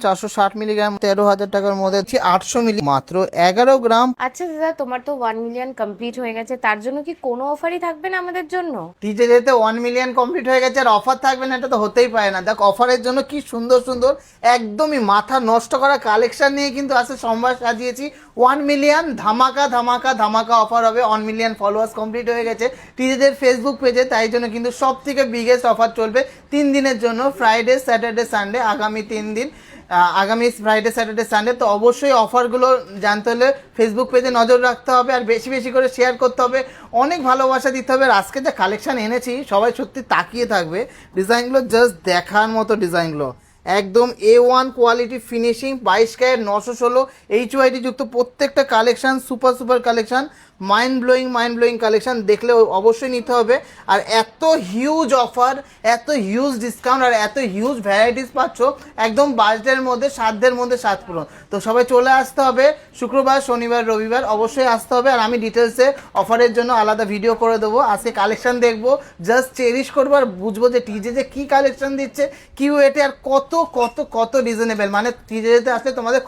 460 milligram 13,000 টাকার মধ্যে 800 মিলি মাত্র 11 গ্রাম। আচ্ছা দাদা, তোমার তো 1 মিলিয়ন কমপ্লিট হয়ে গেছে, তার জন্য কি কোনো অফারই থাকবে না আমাদের জন্য? টিজে যেতে 1 মিলিয়ন কমপ্লিট হয়ে গেছে আর অফার থাকবে না, এটা তো হতেই পারে না। দেখ অফারের জন্য কি সুন্দর সুন্দর একদমই মাথা নষ্ট করা কালেকশন নিয়ে কিন্তু আজকে সোমবার সাজিয়েছি। 1 মিলিয়ন ধামাকা ধামাকা ধামাকা অফার হবে। 1 মিলিয়ন ফলোয়ার্স কমপ্লিট হয়ে গেছে টিজেদের ফেসবুক পেজে, তাই জন্য কিন্তু সব থেকে বিগেস্ট অফার চলবে 3 দিনের জন্য, ফ্রাইডে স্যাটারডে সানডে, আগামী 3 দিন, আগামী ফ্রাইডে স্যাটারডে সানডে। তো অবশ্যই অফারগুলো জানতে হলে ফেসবুক পেজে নজর রাখতে হবে আর বেশি বেশি করে শেয়ার করতে হবে, অনেক ভালোবাসা দিতে হবে। আর আজকে যে কালেকশন এনেছি সবাই সত্যি তাকিয়ে থাকবে, ডিজাইনগুলো জাস্ট দেখার মতো ডিজাইনগুলো, একদম A1 quality finishing, 22 carat 916 HYD যুক্ত প্রত্যেকটা collection super super collection, mind blowing collection, দেখলে অবশ্যই নিতে হবে। আর এত হিউজ অফার, এত হিউজ ডিসকাউন্ট আর এত হিউজ ভ্যারাইটিস পাচ্ছ একদম বাজেটের মধ্যে, সাধ্যের মধ্যে সাত পূরণ। তো সবাই চলে আসতে হবে শুক্রবার শনিবার রবিবার, অবশ্যই আসতে হবে। আর আমি ডিটেলসে অফারের জন্য আলাদা ভিডিও করে দেবো। আজকে কালেকশন দেখবো, জাস্ট চেরিশ করবো আর বুঝবো যে টিজে যে কী কালেকশন দিচ্ছে, কি ওয়েটে আর কত কত কত রিজনেবল, মানে টিজেতে আসলে তোমাদের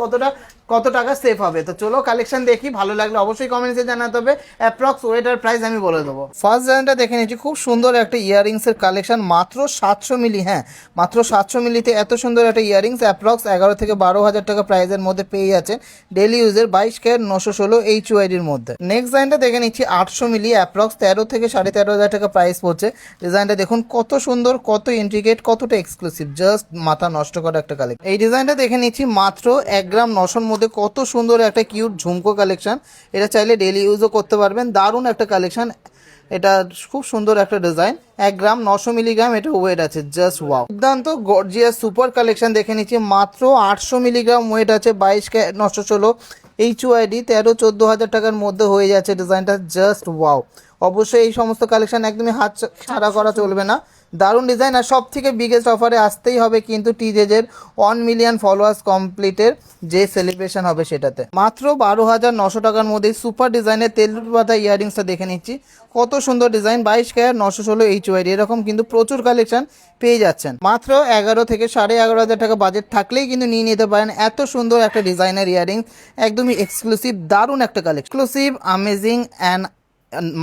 কত টাকা সেভ হবে। তো চলো কালেকশন দেখি, ভালো লাগলে অবশ্যই কমেন্টসে জানাতে হবে। অ্যাপ্রক্স ওয়েট আর প্রাইস আমি বলে দেবো। ফার্স্ট ডিজাইনটা দেখে নিচ্ছি, খুব সুন্দর একটা ইয়াররিংসের কালেকশন, মাত্র 700 মিলি। হ্যাঁ, মাত্র 700 মিলিতে এত সুন্দর একটা ইয়াররিংস, অ্যাপ্রক্স 11 থেকে 12,000 টাকা প্রাইসের মধ্যে পেয়ে যাচ্ছে। ডেলি ইউজের 22 ক্যারেট 916 HYDর মধ্যে। নেক্সট ডিজাইনটা দেখে নিচ্ছি 800 মিলি, অ্যাপ্রক্স 13 থেকে 13,500 টাকা প্রাইস পড়ছে। ডিজাইনটা দেখুন কত সুন্দর, কত ইন্ট্রিকেট, কতটা এক্সক্লুসিভ, জাস্ট মাথা নষ্ট করা একটা কালেকশন। এই ডিজাইনটা দেখে নিচ্ছি মাত্র 1 গ্রাম 900 মধ্যে, কত সুন্দর একটা কিউট ঝুমকো কালেকশন। এটা চাইলে ডেলি ইউজও করতে পারবেন, দারুণ একটা কালেকশন। এটা খুব সুন্দর একটা ডিজাইন, 1 গ্রাম 900 মিলিগ্রাম এটা ওয়েট আছে, জাস্ট ওয়াও, দুর্দান্ত গর্জিয়াস সুপার কালেকশন। দেখে নিচ্ছি মাত্র 800 মিলিগ্রাম ওয়েট আছে, 22 ক্যারেট 916 HYD, 13-14,000 টাকার মধ্যে হয়ে যাচ্ছে ডিজাইনটা, জাস্ট ওয়াও। অবশ্যই এই সমস্ত কালেকশন একদমই হাত ছাড়া করা চলবে না, দারুণ ডিজাইন। আর সব থেকে বিগেস্ট অফারে আসতেই হবে কিন্তু টিজেজের 1 মিলিয়ন ফলোয়ার্স কমপ্লিটের যে সেলিব্রেশন হবে সেটাতে। মাত্র 12,900 টাকার মধ্যে সুপার ডিজাইনের তেলুর পাতা ইয়াররিংসটা দেখে নিচ্ছি, কত সুন্দর ডিজাইন, 22 ক্যারেট 916 HYD, এরকম কিন্তু প্রচুর কালেকশন পেয়ে যাচ্ছেন। মাত্র 11 থেকে 11,500 টাকা বাজেট থাকলেই কিন্তু নিয়ে নিতে পারেন এত সুন্দর একটা ডিজাইনার ইয়াররিংস, একদমই এক্সক্লুসিভ, দারুণ একটা collection, exclusive, amazing and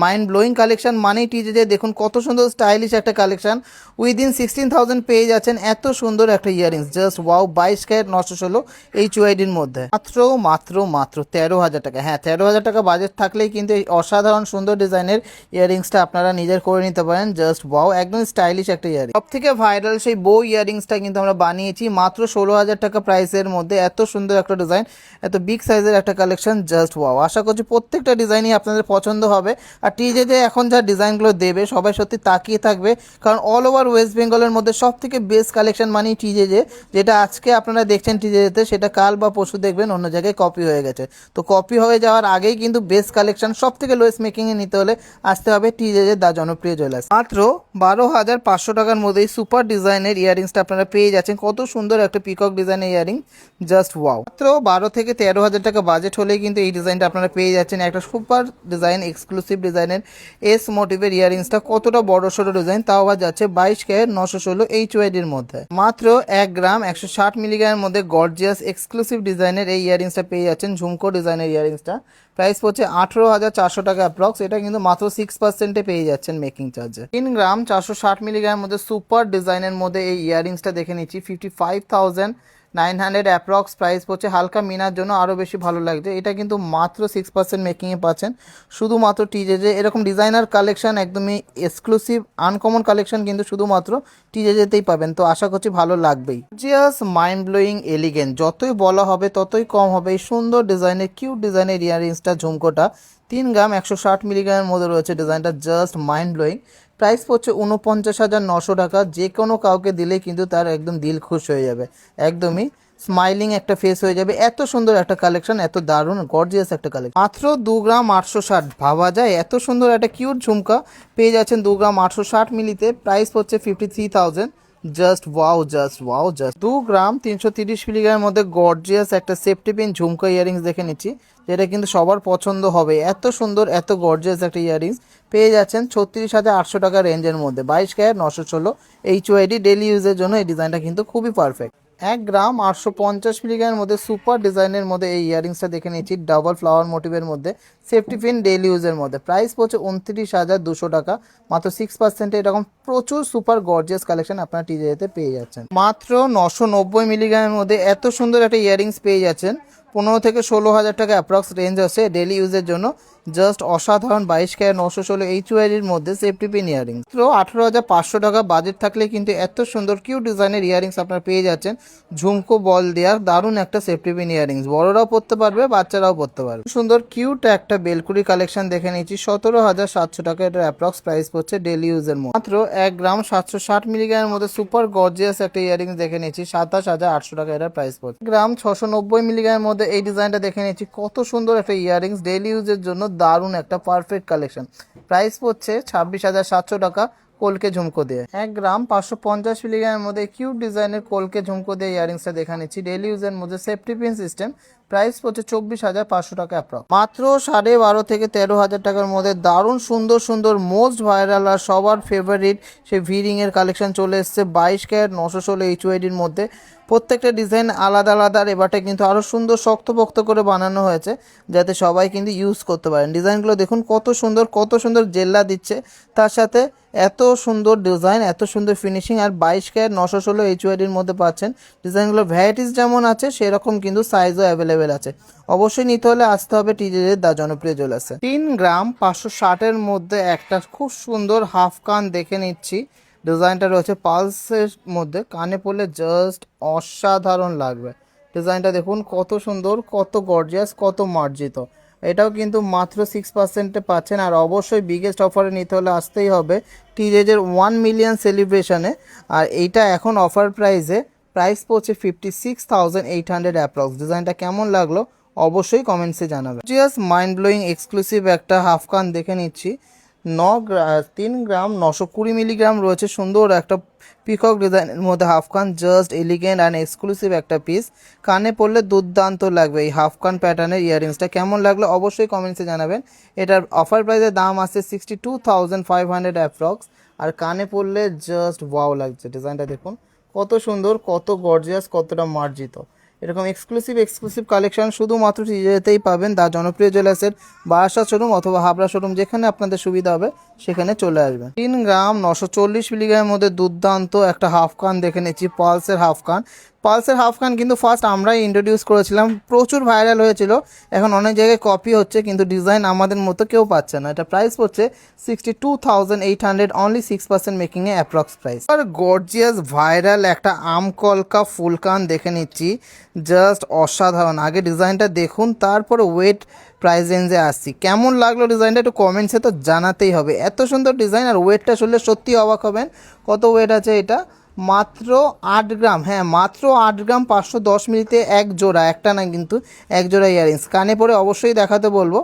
mind blowing collection. মানেই টিজে দেখুন কত সুন্দর স্টাইলিশ একটা কালেকশন, উইদিন 16,000 পেয়ে যাচ্ছেন এত সুন্দর একটা ইয়াররিংস, জাস্ট ওয়াও, 22 ক্যারেট 916 HYDর মধ্যে। মাত্র মাত্র মাত্র 13,000 টাকা। হ্যাঁ, 13,000 টাকা বাজেট থাকলেই কিন্তু এই অসাধারণ সুন্দর ডিজাইনের ইয়াররিংসটা আপনারা নিজের করে নিতে পারেন, জাস্ট ওয়াও, একদম স্টাইলিশ একটা ইয়াররিং। সব থেকে ভাইরাল সেই বো ইয়াররিংসটা কিন্তু আমরা বানিয়েছি মাত্র 16,000 টাকা প্রাইসের মধ্যে, এত সুন্দর একটা ডিজাইন, এত বিগ সাইজের একটা কালেকশন, জাস্ট ওয়াও। আশা করছি প্রত্যেকটা ডিজাইনই আপনাদের পছন্দ হবে। আর টিজে যে এখন যা ডিজাইনগুলো দেবে সবাই সত্যি তাকিয়ে থাকবে, কারণ অল ওভার ওয়েস্ট বেঙ্গলের মধ্যে সব থেকে বেস্ট কালেকশন মানেই টিজে, যেটা আজকে আপনারা দেখছেন টিজেতে, সেটা কাল বা পরশু দেখবেন অন্য জায়গায় কপি হয়ে গেছে। তো কপি হয়ে যাওয়ার আগেই কিন্তু বেস্ট কালেকশন সব থেকে লোয়েস্ট মেকিংয়ে নিতে হলে আসতে হবে টিজে দা জনপ্রিয় জুয়েলার্স। মাত্র 12,500 টাকার মধ্যেই সুপার ডিজাইনের ইয়াররিংসটা আপনারা পেয়ে যাচ্ছেন, কত সুন্দর একটা পিকক ডিজাইনের ইয়াররিং, জাস্ট ওয়াও। মাত্র 12 থেকে 13,000 টাকা বাজেট হলেই কিন্তু এই ডিজাইনটা আপনারা পেয়ে যাচ্ছেন, একটা সুপার ডিজাইন, এক্সক্লুসিভ ডিজাইনের এস মোটিভের ইয়াররিংসটা, কতটা বড় সড়ো ডিজাইন, তাও আবার যাচ্ছে 22 ক্যারেট 916 HYDর মধ্যে। মাত্র 1 গ্রাম 160 মিলিগ্রামের মধ্যে গর্জিয়াস এক্সক্লুসিভ ডিজাইনের এই ইয়াররিংসটা পেয়ে যাচ্ছেন, ঝুমকো ডিজাইনের ইয়াররিংসটা, প্রাইস পড়ছে 18,400 টাকা অ্যাপ্রক্স। এটা কিন্তু মাত্র 6%-এ পেয়ে যাচ্ছেন মেকিং চার্জে। 3 গ্রাম 460 মিলিগ্রামের মধ্যে সুপার ডিজাইনের মধ্যে এই ইয়াররিংসটা দেখে নিচ্ছি, 55,900 অ্যাপ্রক্স প্রাইস পড়ছে। হালকা মিনার জন্য আরও বেশি ভালো লাগছে, এটা কিন্তু মাত্র 6% মেকিংয়ে পাচ্ছেন শুধুমাত্র টিজেজে। এরকম ডিজাইনার কালেকশন একদমই এক্সক্লুসিভ আনকমন কালেকশন কিন্তু শুধুমাত্র টিজেজেতেই পাবেন, তো আশা করছি ভালো লাগবেই। জাস্ট মাইন্ড ব্লোয়িং এলিগেন্ট, যতই বলা হবে ততই কম হবে। এই সুন্দর ডিজাইনের কিউট ডিজাইনের ইয়াররিংসটা, ঝুমকোটা 3 গ্রাম 160 মিলিগ্রামের মধ্যে রয়েছে ডিজাইনটা, জাস্ট মাইন্ড ব্লোয়িং। প্রাইস পড়ছে 49,900 টাকা। যে কোনো কাউকে দিলে কিন্তু তার একদম দিল খুশ হয়ে যাবে, একদমই স্মাইলিং একটা ফেস হয়ে যাবে। এত সুন্দর একটা কালেকশন, এত দারুণ গর্জিয়াস একটা কালেকশন। মাত্র 2 গ্রাম 860, ভাবা যায় এত সুন্দর একটা কিউট ঝুমকা পেয়ে যাচ্ছেন 2 গ্রাম 860 মিলিতে, প্রাইস পড়ছে 53,000, just wow, just wow, just. 2 গ্রাম 330 মিলিগ্রামের মধ্যে গর্জিয়াস একটা সেফটি পিন ঝুমকা ইয়াররিংস দেখে নিচ্ছি, যেটা কিন্তু সবার পছন্দ হবে। এত সুন্দর এত গর্জিয়াস একটা ইয়াররিংস পেয়ে যাচ্ছেন 36,800 টাকা রেঞ্জের মধ্যে, 22 ক্যারেট 916 HYD, ডেলি ইউজের জন্য এই ডিজাইনটা কিন্তু খুবই পারফেক্ট। 1 গ্রাম 850 মিলিগ্রামের মধ্যে সুপার ডিজাইনের মধ্যে এই ইয়ারিংসটা দেখে নিচ্ছি, ডাবল ফ্লাওয়ার মোটিভের মধ্যে, সেফটি পিন, ডেইলি ইউজের মধ্যে। প্রাইস পড়ছে 29,200 টাকা, মাত্র 6% এরকম প্রচুর সুপার গর্জিয়াস কালেকশন আপনারা টিজেতে পেয়ে যাচ্ছেন। মাত্র 990 মিলিগ্রামের মধ্যে এত সুন্দর একটা ইয়ারিংস পেয়ে যাচ্ছেন। 15 থেকে 16,000 টাকা অ্যাপ্রক্স রেঞ্জ আছে ডেইলি ইউজের জন্য। জাস্ট অসাধারণ 22 ক্যারেট 916 এইচওয়াইডির মধ্যে সেফটি পিন ইয়ারিংস। তো 18,500 টাকা বাজেট থাকলে কিন্তু এত সুন্দর কিউট ডিজাইনের ইয়ারিংস আপনারা পেয়ে যাচ্ছেন। ঝুমকো বল দেওয়ার দারুণ একটা সেফটি পিন ইয়ারিংস, বড়রাও পরতে পারবে, বাচ্চারাও পরতে পারবে। সুন্দর কিউট একটা বেলকুড়ি কালেকশন দেখে নিচ্ছি, 17,700 টাকা এটার অ্যাপ্রক্স প্রাইস পড়ছে ডেইলি ইউজের মধ্যে। মাত্র 1 গ্রাম 760 মিলিগ্রামের মধ্যে সুপার গর্জিয়াস একটা ইয়ারিংস দেখে নিচ্ছি, 27,800 টাকা এটার প্রাইস পড়ছে। গ্রাম 690 মিলিগ্রামের মধ্যে এই ডিজাইনটা দেখে নিচ্ছি, কত সুন্দর একটা ইয়ারিংস ডেইলি ইউজের জন্য দারুণ একটা পারফেক্ট কালেকশন। প্রাইস পড়ছে 26,700 টাকা কলকে ঝুমকো দিয়ে। 1 গ্রাম 550 মিলিগ্রামের মধ্যে কিউট ডিজাইনের কলকে ঝুমকো দিয়ে ইয়ারিংসটা দেখা নিচ্ছি, ডেইলি ইউজের মধ্যে সেফটি পিন সিস্টেম। প্রাইস পড়ছে 24,500 টাকা অ্যাপ্রক্স। মাত্র 12.5 থেকে 13,000 টাকার মধ্যে দারুণ সুন্দর সুন্দর মোস্ট ভাইরাল আর সবার ফেভারিট সেই ভিরিং এর কালেকশন চলে এসছে 22 ক্যারেট 916 এইচওয়াইডির মধ্যে। প্রত্যেকটা ডিজাইন আলাদা আলাদা, আর এবারটা কিন্তু আরও সুন্দর শক্তপোক্ত করে বানানো হয়েছে যাতে সবাই কিন্তু ইউজ করতে পারেন। ডিজাইনগুলো দেখুন কত সুন্দর জেল্লা দিচ্ছে, তার সাথে এত সুন্দর ডিজাইন, এত সুন্দর ফিনিশিং, আর 22 ক্যারেট 916 এইচওয়াইডির মধ্যে পাচ্ছেন। ডিজাইনগুলোর ভ্যারাইটিস যেমন আছে সেরকম কিন্তু সাইজও অ্যাভেলেবেল আছে। অবশ্যই নিতে হলে আসতে হবে টিজের জনপ্রিয় জুয়েলার্সে। 3 গ্রাম 560-এর মধ্যে একটা খুব সুন্দর হাফ কান দেখে নিচ্ছি, ডিজাইনটা রয়েছে পালসের মধ্যে, কানে পরলে জাস্ট অসাধারণ লাগবে। ডিজাইনটা দেখুন কত সুন্দর, কত গর্জিয়াস, কত মার্জিত। এটাও কিন্তু মাত্র 6%-এ পাচ্ছেন। আর অবশ্যই বিগেস্ট অফারে নিতে হলে আসতেই হবে টিজের 1 মিলিয়ন সেলিব্রেশনে। আর এইটা এখন অফার প্রাইস পড়ছে 56,800 অ্যাপ্রক্স। ডিজাইনটা কেমন লাগলো অবশ্যই কমেন্টসে জানাবেন। জাস্ট মাইন্ড ব্লোয়িং এক্সক্লুসিভ একটা হাফ কান দেখে নিচ্ছি, 3 গ্রাম 920 মিলিগ্রাম রয়েছে, সুন্দর একটা পিকক ডিজাইনের মধ্যে হাফ কান, জাস্ট এলিগেন্ট অ্যান্ড এক্সক্লুসিভ একটা পিস। কানে পরলে দুর্দান্ত লাগবে এই হাফ কান প্যাটার্নের ইয়ারিংসটা। কেমন লাগলো অবশ্যই কমেন্টসে জানাবেন। এটার অফার প্রাইসের দাম আছে 62,500 অ্যাপ্রক্স। আর কানে পরলে জাস্ট ওয়াও লাগছে। ডিজাইনটা দেখুন কত সুন্দর, কত গর্জিয়াস, কতটা মার্জিত। এরকম এক্সক্লুসিভ কালেকশন শুধুমাত্র টিজেতেই পাবেন, দা জনপ্রিয় জুয়েলার্সের বারাসাত শোরুম অথবা হাবড়া শোরুম, যেখানে আপনাদের সুবিধা হবে সেখানে চলে আসবেন। 3 গ্রাম 940 মিলিগ্রামের মধ্যে দুর্দান্ত একটা হাফ কান দেখে নিচ্ছি, পালসের হাফ কান। পালসের হাফ কান কিন্তু ফার্স্ট আমরাই ইন্ট্রোডিউস করেছিলাম, প্রচুর ভাইরাল হয়েছিল, এখন অনেক জায়গায় কপি হচ্ছে, কিন্তু ডিজাইন আমাদের মতো কেউ পাচ্ছে না। এটা প্রাইস পড়ছে 62,800, অনলি 6% মেকিংয়ে অ্যাপ্রক্স প্রাইস। আর গর্জিয়াস ভাইরাল একটা আমকলকা ফুল কান দেখে নিচ্ছি, জাস্ট অসাধারণ। আগে ডিজাইনটা দেখুন, তারপরে ওয়েট প্রাইস রেঞ্জে আসছি। কেমন লাগলো ডিজাইনটা একটু কমেন্টসে তো জানাতেই হবে। এত সুন্দর ডিজাইন, আর ওয়েটটা শুনলে সত্যি অবাক হবেন। কত ওয়েট আছে এটা? মাত্র 8 গ্রাম, হ্যাঁ মাত্র 8 গ্রাম 510 মিলিতে এক জোড়া, একটা না কিন্তু এক জোড়া ইয়ারিংস। কানে পরে অবশ্যই দেখাতে বলবো।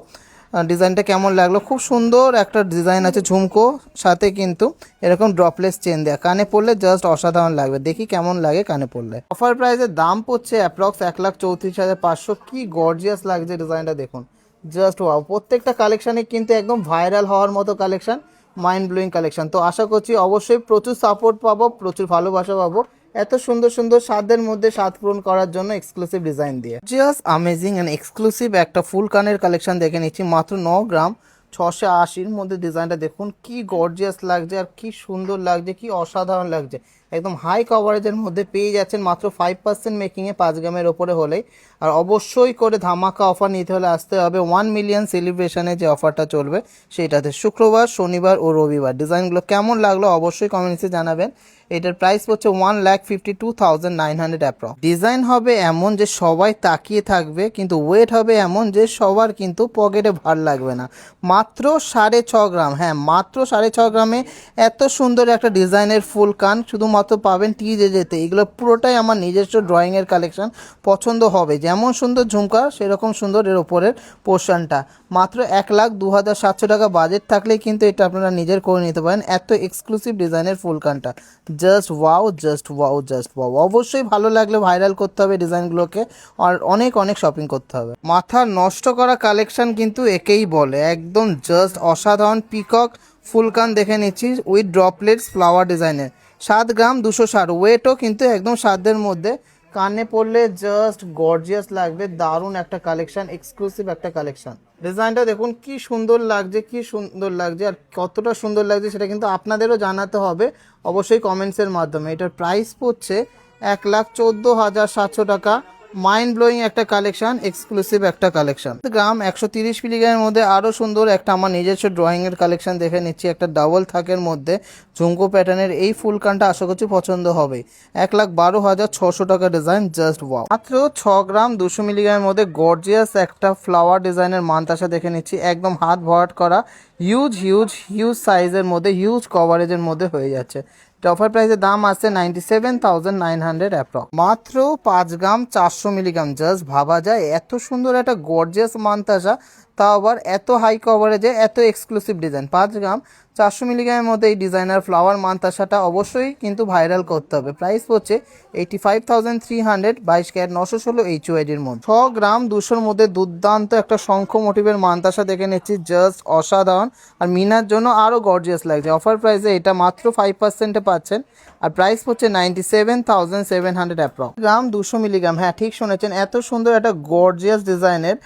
ডিজাইনটা কেমন লাগলো? খুব সুন্দর একটা ডিজাইন আছে, ঝুমকো সাথে কিন্তু এরকম ড্রপলেস চেন দেয়া, কানে পরলে জাস্ট অসাধারণ লাগবে। দেখি কেমন লাগে কানে পরলে। অফার প্রাইসের দাম পড়ছে অ্যাপ্রক্স 1,34,500। কি গর্জিয়াস লাগছে ডিজাইনটা দেখুন, জাস্ট ওয়াও। প্রত্যেকটা কালেকশানে কিন্তু একদম ভাইরাল হওয়ার মতো কালেকশন, মাইন্ড ব্লোয়িং কালেকশন। তো আশা করছি অবশ্যই প্রচুর সাপোর্ট পাবো, প্রচুর ভালোবাসা পাবো এত সুন্দর সুন্দর স্বাদের মধ্যে স্বাদ পূরণ করার জন্য এক্সক্লুসিভ ডিজাইন দিয়ে। জাস্ট অ্যামেজিং অ্যান্ড এক্সক্লুসিভ একটা ফুল কানের কালেকশন দেখে নিচ্ছি, মাত্র 9 গ্রাম 680-র মধ্যে। ডিজাইনটা দেখুন কি গর্জিয়াস লাগছে, আর কি সুন্দর লাগছে, কি অসাধারণ লাগছে। একদম হাই কভারেজের মধ্যে পেয়ে যাচ্ছেন মাত্র 5% মেকিংয়ে 5 গ্রামের ওপরে হলেই। আর অবশ্যই করে ধামাকা অফার নিতে হলে আসতে হবে 1 মিলিয়ন সেলিব্রেশনে, যে অফারটা চলবে সেইটাতে, শুক্রবার, শনিবার ও রবিবার। ডিজাইনগুলো কেমন লাগলো অবশ্যই কমেন্টসে জানাবেন। এটার প্রাইস হচ্ছে 1,52,900 অ্যাপ্রক্স। ডিজাইন হবে এমন যে সবাই তাকিয়ে থাকবে, কিন্তু ওয়েট হবে এমন যে সবার কিন্তু পকেটে ভার লাগবে না। মাত্র 6.5 গ্রাম, হ্যাঁ মাত্র 6.5 গ্রামে এত সুন্দর একটা ডিজাইনের ফুল কান শুধুমাত্র পাবেন টিজেতে। এগুলো পুরোটাই আমার নিজস্ব ড্রয়িংয়ের কালেকশন, পছন্দ হবে। যেমন সুন্দর ঝুমকা সেরকম সুন্দর এর ওপরের পোর্শনটা। মাত্র 1,02,700 টাকা বাজেট থাকলেই কিন্তু এটা আপনারা নিজের করে নিতে পারেন, এত এক্সক্লুসিভ ডিজাইনের ফুল কানটা। Just wow, just wow, just wow. অবশ্যই ভালো লাগলে ভাইরাল করতে হবে ডিজাইনগুলোকে, আর অনেক অনেক শপিং করতে হবে। মাথা নষ্ট করা কালেকশন কিন্তু একেই বলে, একদম জাস্ট অসাধারণ পিকক ফুলকান দেখে নিচ্ছি উইথ ড্রপলেটস ফ্লাওয়ার ডিজাইনের। 7 গ্রাম 260, ওয়েটও কিন্তু একদম সাধ্যের মধ্যে। কানে পরলে জাস্ট গর্জিয়াস লাগবে, দারুণ একটা কালেকশন, এক্সক্লুসিভ একটা কালেকশন। ডিজাইনটা দেখুন কি সুন্দর লাগছে, কি সুন্দর লাগছে, আর কতটা সুন্দর লাগছে সেটা কিন্তু আপনাদেরও জানাতে হবে অবশ্যই কমেন্টসের মাধ্যমে। এটার প্রাইস পড়ছে 1,14,700 টাকা। মাইন্ড ব্লোয়িং একটা কালেকশন, এক্সক্লুসিভ একটা কালেকশন। গ্রাম 130 মিলিগ্রামের মধ্যে আরও সুন্দর একটা আমার নিজস্ব ড্রয়িংয়ের কালেকশন দেখে নিচ্ছি। একটা ডাবল থাকের মধ্যে ঝুমকো প্যাটার্নের এই ফুল কানটা আশা করছি পছন্দ হবে। 1,12,600 টাকা ডিজাইন, জাস্ট ওয়াও। মাত্র 6 গ্রাম 200 মিলিগ্রামের মধ্যে গর্জিয়াস একটা ফ্লাওয়ার ডিজাইনের মানতাসা দেখে নিচ্ছি। একদম হাত ভরাট করা, হিউজ হিউজ হিউজ সাইজের মধ্যে, হিউজ কভারেজের মধ্যে হয়ে যাচ্ছে। অফার প্রাইসের দাম আছে 97,900 অ্যাপ্রক্স। মাত্র 5 গ্রাম 400 মিলিগ্রাম, জাস্ট ভাবা যায় এত সুন্দর একটা গর্জিয়াস মানতাসা, তাও আবার এত হাই কভারেজে, এত এক্সক্লুসিভ ডিজাইন। 5 গ্রাম 400 মিলিগ্রামের মধ্যে এই ডিজাইনার ফ্লাওয়ার মানতাসাটা অবশ্যই কিন্তু ভাইরাল করতে হবে। প্রাইস পড়ছে 85,300, 22 ক্যারেট 916 HUID-র মধ্যে। 6 গ্রাম 200-র মধ্যে দুর্দান্ত একটা শঙ্খ মোটিভের মানতাসা দেখে নিচ্ছি, জাস্ট অসাধারণ, আর মিনার জন্য আরও গর্জিয়াস লাগছে। অফার প্রাইসে এটা মাত্র 5%-এ পাচ্ছেন, আর প্রাইস পড়ছে 97,700 অ্যাপ্রক্স। গ্রাম 200 মিলিগ্রাম, হ্যাঁ ঠিক শুনেছেন, এত সুন্দর একটা গর্জিয়াস ডিজাইনের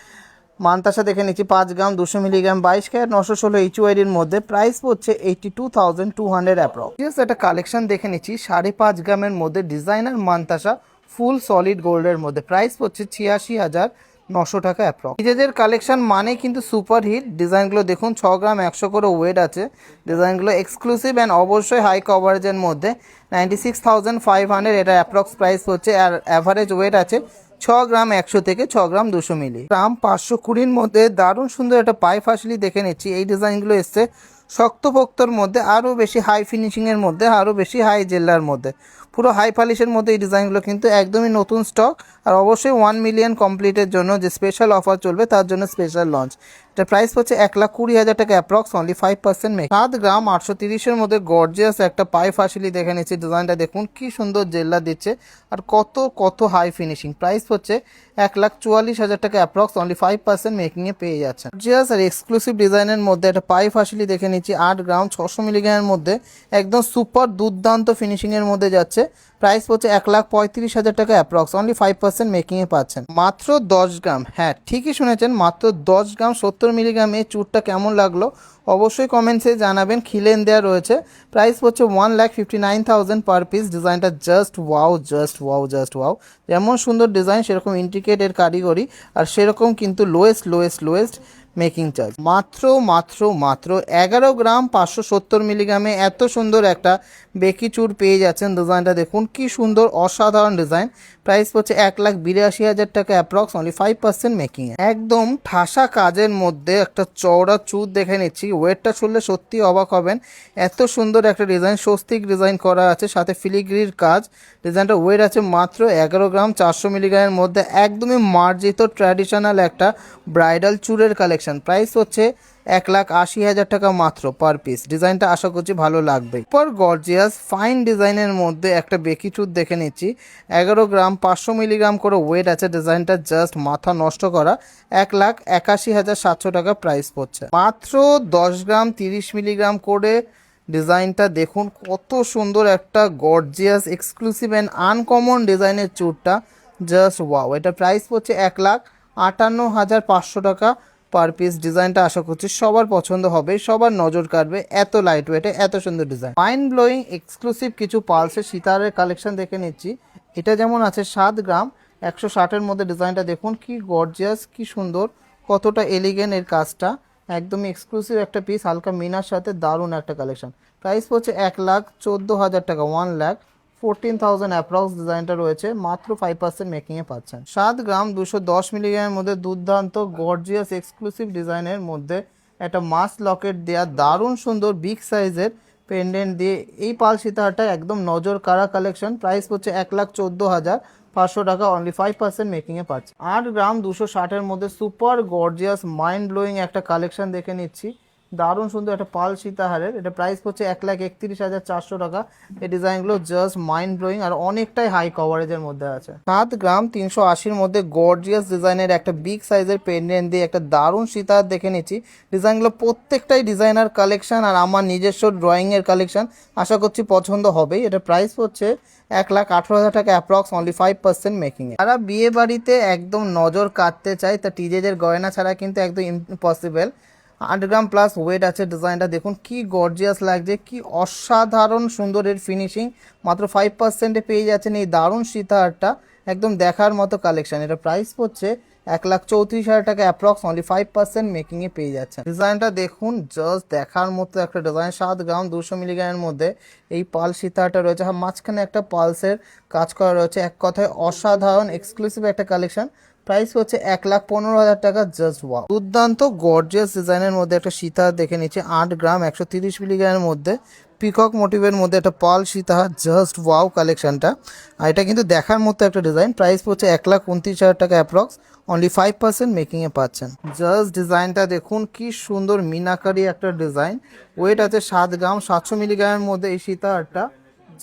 মানতাসা দেখে নিচ্ছি। 5 গ্রাম 200 মিলিগ্রাম, 22 ক্যারেট 916 HUID-র মধ্যে। প্রাইস পড়ছে 82,200 অ্যাপ্রক্স। একটা কালেকশন দেখে নিচ্ছি 5.5 গ্রামের মধ্যে, ডিজাইনার মানতাসা ফুল সলিড গোল্ডের মধ্যে। প্রাইস পড়ছে 86,900 টাকা অ্যাপ্রক্স। নিজেদের কালেকশন মানে কিন্তু সুপার হিট। ডিজাইনগুলো দেখুন, 6 গ্রাম 100 করে ওয়েট আছে। ডিজাইনগুলো এক্সক্লুসিভ অ্যান্ড অবশ্যই হাই কভারেজের মধ্যে। 96,500 এটা অ্যাপ্রক্স প্রাইস হচ্ছে, আর অ্যাভারেজ ওয়েট আছে 6 গ্রাম 100 থেকে 6 গ্রাম 200 মিলি। গ্রাম 520-র মধ্যে দারুণ সুন্দর একটা পাই ফাসলি দেখে নিচ্ছি। এই ডিজাইনগুলো এসছে শক্তপোক্তর মধ্যে, আরও বেশি হাই ফিনিশিংয়ের মধ্যে, আরও বেশি হাই জেল্লার মধ্যে, পুরো হাই পলিশের মধ্যে। এই ডিজাইনগুলো কিন্তু একদমই নতুন স্টক, আর অবশ্যই 1 মিলিয়ন কমপ্লিটের জন্য যে স্পেশাল অফার চলবে তার জন্য স্পেশাল লঞ্চ। এটা প্রাইস হচ্ছে 1,20,000 টাকা অ্যাপ্রক্স, অনলি 5% মেক। 7 গ্রাম 830-এর মধ্যে গর্জিয়াস একটা পাই ফাসিলি দেখে নিচ্ছি। ডিজাইনটা দেখুন কি সুন্দর জেল্লা দিচ্ছে, আর কত কত হাই ফিনিশিং। প্রাইস হচ্ছে 1,44,000 টাকা অ্যাপ্রক্স, অনলি 5% মেকিংয়ে পেয়ে যাচ্ছেন। গর্জিয়াস আর এক্সক্লুসিভ ডিজাইনের মধ্যে একটা পাই ফাসিলি দেখে নিচ্ছি। 8 গ্রাম 600 মিলিগ্রামের মধ্যে একদম সুপার দুর্দান্ত ফিনিশিংয়ের মধ্যে যাচ্ছে। প্রাইস হচ্ছে 1,35,000 টাকা অ্যাপ্রক্স, অনলি 5% মেকিংয়ে পাচ্ছেন। মাত্র 10 গ্রাম, হ্যাঁ ঠিকই শুনেছেন, মাত্র 10 গ্রাম 70 মিলিগ্রাম। এই চুরটা কেমন লাগলো অবশ্যই কমেন্টসে জানাবেন, খিলেন দেওয়া রয়েছে। প্রাইস হচ্ছে 1,59,000 পার পিস। ডিজাইনটা just wow, just wow, just wow. যেমন সুন্দর ডিজাইন সেরকম ইন্ট্রিকেট এর কারিগরি, আর সেরকম কিন্তু লোয়েস্ট মেকিং চার্জ। মাত্র 11 গ্রাম 570 মিলিগ্রামে এত সুন্দর একটা বেকি চুর পেয়ে যাচ্ছেন। ডিজাইনটা দেখুন কি সুন্দর, অসাধারণ ডিজাইন। প্রাইস হচ্ছে 1,82,000 টাকা অ্যাপ্রক্স, অনলি 5% মেকিং। একদম ঠাসা কাজের মধ্যে একটা চওড়া চুর দেখে নিচ্ছি। ওয়েটটা শুনলে সত্যি অবাক হবেন, এত সুন্দর একটা ডিজাইন, স্বস্তিক ডিজাইন করা আছে, সাথে ফিলিগ্রির কাজ। ডিজাইনটা ওয়েট আছে মাত্র 11 গ্রাম 400 মিলিগ্রামের মধ্যে। একদমই মার্জিত ট্র্যাডিশনাল একটা ব্রাইডাল চুরের কালেকশন। প্রাইস হচ্ছে 1,80,000 টাকা মাত্র পার পিস। ডিজাইনটা আশা করছি ভালো লাগবে। পর গর্জিয়াস ফাইন ডিজাইনের মধ্যে একটা বেকি চুর দেখে নিচ্ছি। 11 গ্রাম 500 মিলিগ্রাম করে ওয়েট আছে। ডিজাইনটা জাস্ট মাথা নষ্ট করা। 1,81,700 টাকা প্রাইস পড়ছে। মাত্র 10 গ্রাম 30 মিলিগ্রাম করে ডিজাইনটা দেখুন, কত সুন্দর একটা গর্জিয়াস এক্সক্লুসিভ অ্যান্ড আনকমন ডিজাইনের চুরটা, জাস্ট ওয়াও। এটা প্রাইস পড়ছে 1,58,500 টাকা পার পিস। ডিজাইনটা আশা করছি সবার পছন্দ হবে, সবার নজর কাটবে, এত লাইট ওয়েটে এত সুন্দর ডিজাইন। মাইন্ড ব্লোয়িং এক্সক্লুসিভ কিছু পালসের সিতারের কালেকশন দেখে নিচ্ছি। এটা যেমন আছে 7 গ্রাম 160-এর মধ্যে। ডিজাইনটা দেখুন কি গর্জিয়াস, কি সুন্দর, কতটা এলিগেন্ট এর কাজটা। একদমই এক্সক্লুসিভ একটা পিস, হালকা মিনার সাথে দারুণ একটা কালেকশন। প্রাইস পড়ছে 1,14,000 টাকা, 1,14,000 অ্যাপ্রক্স। ডিজাইনটা রয়েছে মাত্র 5% মেকিংয়ে পাচ্ছেন। 7 গ্রাম 210 মিলিগ্রামের মধ্যে দুর্দান্ত গর্জিয়াস এক্সক্লুসিভ ডিজাইনের মধ্যে একটা মাস লকেট দেওয়া দারুণ সুন্দর বিগ সাইজের পেন্ডেন্ট দিয়ে এই পাল সীতাহারটা একদম নজর কাড়া কালেকশন। প্রাইস হচ্ছে 1,14,500 টাকা, অনলি 5% মেকিংয়ে পাচ্ছে। 8 গ্রাম 260-এর মধ্যে সুপার গর্জিয়াস মাইন্ড ব্লোয়িং একটা কালেকশন দেখে নিচ্ছি। দারুণ সুন্দর একটা পাল সীতাহারের, এটা প্রাইস পড়ছে 1,31,400 টাকা। এই ডিজাইনগুলো জাস্ট মাইন্ড ব্লোয়িং আর অনেকটাই হাই কভারেজের মধ্যে আছে। 7 গ্রাম 380-র মধ্যে গর্জিয়াস ডিজাইনের একটা বিগ সাইজের পেন্ডেন্ট দিয়ে একটা দারুণ সীতাহার দেখে নিচ্ছি। ডিজাইনগুলো প্রত্যেকটাই ডিজাইনার কালেকশন আর আমার নিজস্ব ড্রয়িংয়ের কালেকশন, আশা করছি পছন্দ হবেই। এটা প্রাইস পড়ছে 1,18,000 টাকা অ্যাপ্রক্স, অনলি 5% মেকিংয়ে। যারা বিয়ে বাড়িতে একদম নজর কাটতে চায় তা টিজেজের গয়না ছাড়া কিন্তু একদম ইম্পসিবল। 8 গ্রাম প্লাস ওয়েট আছে। ডিজাইনটা দেখুন কি গর্জিয়াস লাগছে, কি অসাধারণ সুন্দর এর ফিনিশিং। মাত্র 5%-এ পেয়ে যাচ্ছেন এই দারুণ সীতাহারটা, একদম দেখার মতো কালেকশন। এটা প্রাইস পড়ছে 1,34,000 টাকা অ্যাপ্রক্স, অনলি 5% মেকিংয়ে পেয়ে যাচ্ছেন। ডিজাইনটা দেখুন জাস্ট দেখার মতো একটা ডিজাইন। 7 গ্রাম 200 মিলিগ্রামের মধ্যে এই পাল সীতাহারটা রয়েছে, মাঝখানে একটা পালসের কাজ করা রয়েছে। এক কথায় অসাধারণ এক্সক্লুসিভ একটা কালেকশন। প্রাইস হচ্ছে 1,15,000 টাকা। জাস্ট ওয়াও, দুর্দান্ত গর্জিয়াস ডিজাইনের মধ্যে একটা সীতাহার দেখে নিচ্ছে। 8 গ্রাম 130 মিলিগ্রামের মধ্যে পিকক মোটিভের মধ্যে একটা পাল সীতাহার, জাস্ট ওয়াও কালেকশনটা। আর এটা কিন্তু দেখার মতো একটা ডিজাইন। প্রাইস পড়ছে 1,29,000 টাকা অ্যাপ্রক্স, অনলি 5% মেকিংয়ে পাচ্ছেন। জাস্ট ডিজাইনটা দেখুন কি সুন্দর মিনাকারি একটা ডিজাইন। ওয়েট আছে 7 গ্রাম 700 মিলিগ্রামের মধ্যে এই সীতাহারটা,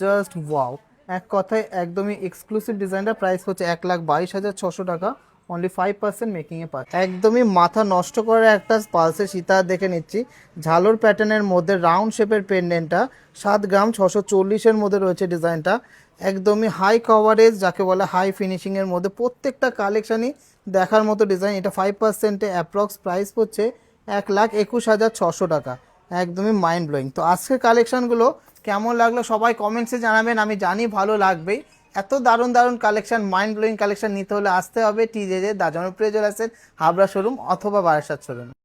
জাস্ট ওয়াও। এক কথায় একদমই এক্সক্লুসিভ ডিজাইনটা। প্রাইস হচ্ছে 1,22,600 টাকা, অনলি 5% মেকিংয়ে পাচ্ছে। একদমই মাথা নষ্ট করার একটা পালসের সীতাহার দেখে নিচ্ছি। ঝালোর প্যাটার্নের মধ্যে রাউন্ড শেপের পেন্ডেন্টটা, 7 গ্রাম 640-এর মধ্যে রয়েছে ডিজাইনটা। একদমই হাই কভারেজ, যাকে বলে হাই ফিনিশিংয়ের মধ্যে প্রত্যেকটা কালেকশানই দেখার মতো ডিজাইন। এটা 5%-এ অ্যাপ্রক্স, প্রাইস পড়ছে 1,21,600 টাকা। একদমই মাইন্ড ব্লোয়িং। তো আজকের কালেকশানগুলো কেমন লাগলো সবাই কমেন্টসে জানাবেন, আমি জানি ভালো লাগবেই। এত দারুণ দারুণ কালেকশন, মাইন্ড ব্লোয়িং কালেকশন নিতে হলে আসতে হবে টিজেজে, দা জনপ্রিয় জুয়েলার্সের হাবড়া শোরুম অথবা বারাসাত শোরুম।